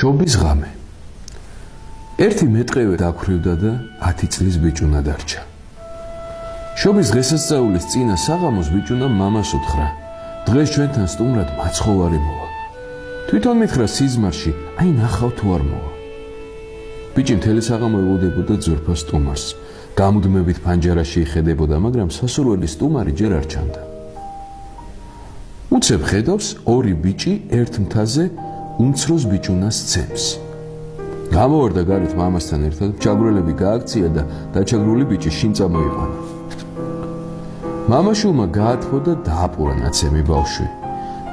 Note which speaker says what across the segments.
Speaker 1: შობის ღამე. ერთი მეტყევე დაქვრივდა და 10 წლის ბიჭუნა დარჩა. შობის დღესასწაულის წინა საღამოს ბიჭუნამ მამას უთხრა: დღეს ჩვენთან სტუმრად მაცხოვარი მოვა. თვითონ მითხრა სიზმარში, აი ნახავ თუ არ მოვა. ბიჭი მთელი საღამო ელოდებოდა ძვირფას სტუმარს. გამუდმებით ფანჯარაში იხედებოდა, მაგრამ სასურველი სტუმარი ჯერ არ ჩანდა. უცებ ხედავს, ორი ბიჭი ერთ მთაზე უმცროს ბიჭუნას ცემს. გამოვარდა გარეთ მამასთან ერთად, ჩაგვრელები გააქცია და დაჩაგრული ბიჭი შინ წამოიყვანა. მამაშვილმა გაათმო და დააპურა ნაცემი ბავშვი.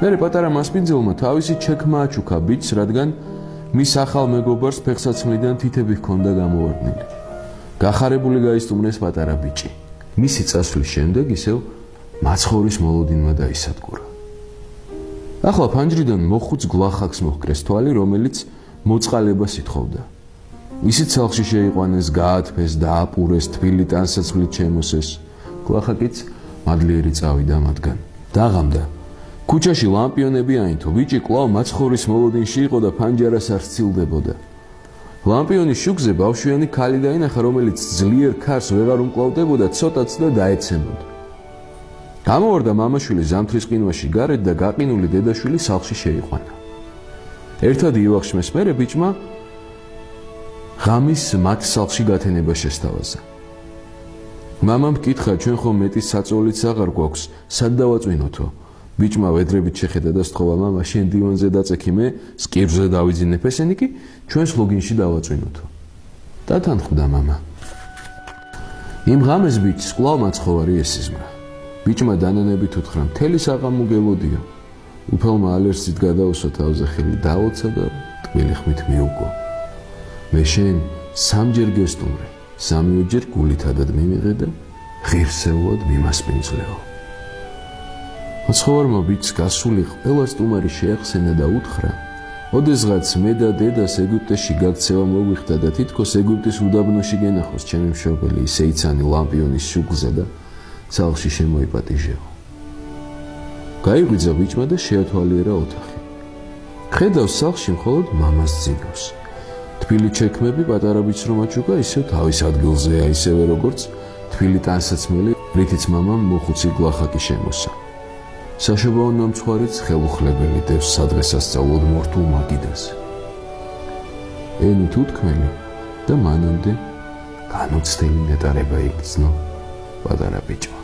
Speaker 1: მერე პატარა მასპინძელმა თავისი ჩექმა აჩუქა ბიჭს, რადგან მის ახალ მეგობარს ფეხსაცმლიდან თითები ჰქონდა გამოვარდნილი. გახარებული გაისტუმრეს პატარა ბიჭი. მისი წასვლის შემდეგ ისევ მაცხოვრის მოლოდინმა დაისადგურა. ახლა ფანჯრიდან მოხუც გლახაკს მოჰკრეს თვალი, რომელიც მოწყალებას ითხოვდა. ისიც სახლში შეიყვანეს, გაათფეს, დააპურეს, თბილი ტანსაცმლით შემოსეს. გლახაკიც მადლიერი წავიდა მათგან. დაღამდა. ქუჩაში ლამპიონები აინთო. ბიჭი კვლავ მაცხოვრის მოლოდინში იყო და ფანჯარას არ სცილდებოდა. ლამპიონის შუქზე ბავშვიანი ქალი დაინახა, რომელიც ძლიერ ქარს ვეღარ უმკლავდებოდა, ცოტაც და დაეცემოდა. გამოვარდა მამაშვილი ზამთრის ყინვაში გარეთ და გაყინული დედაშვილი სახლში შეიყვანა. ერთად ივახშმეს, მერე ბიჭმა ღამის მათ სახლში გათენება შესთავაზა. მამამ კითხა, ჩვენ ხომ მეტი საწოლიც აღარ გვაქვს, სად დავაწვინოთო? ბიჭმა ვედრებით შეხედა და სთხოვა, მამა, შენ დივანზე დაწექი, მე სკირვზე დავიძინებ, ესენი კი ჩვენს ლოგინში დავაწვინოთო. დათანხმდა მამა. იმ ღამეს ბიჭს კვლავ მაცხოვარი ესიზმრა. ბიჭმა დანანებით უთხრა, მთელი საღამო გელოდიო. უფალმა ალერსით გადაუსვა თავზე ხელი, დაოცა და ტკბილი ხმით მიუგო. მე შენ სამჯერ გესტუმრე, სამივეჯერ გულითადად მიმიღე და ღირსეულად მიმასპინძლეო. მაცხოვარმა ბიჭს გასული ყველა სტუმარი შეახსენა და უთხრა, ოდესღაც მე და დედას ეგვიპტეში გაქცევა მოგვიხდა და თითქოს ეგვიპტის უდაბნოში გენახოს ჩემი მშობელი, ისე იცანი ლამპიონის შუქზე და სახლში შემოიპატიჟეო. გაიღვიძა ბიჭმა და შეათვალიერა ოთახი. ხედავს სახლში მხოლოდ მამას ძინავს. თბილი ჩექმები პატარა ბიჭს რომ აჩუქა, ისევ თავის ადგილზეა, ისევე როგორც თბილი ტანსაცმელი, რითიც მამამ მოხუცი გლახაკი შემოსა. საშობაო ნამცხვარიც ხელუხლებელი დევს სადღესასწაულოდ მორთულ მაგიდაზე. ენით უთქმელი და მანამდე განუცდელი ნეტარება იგრძნო პატარა ბიჭმა.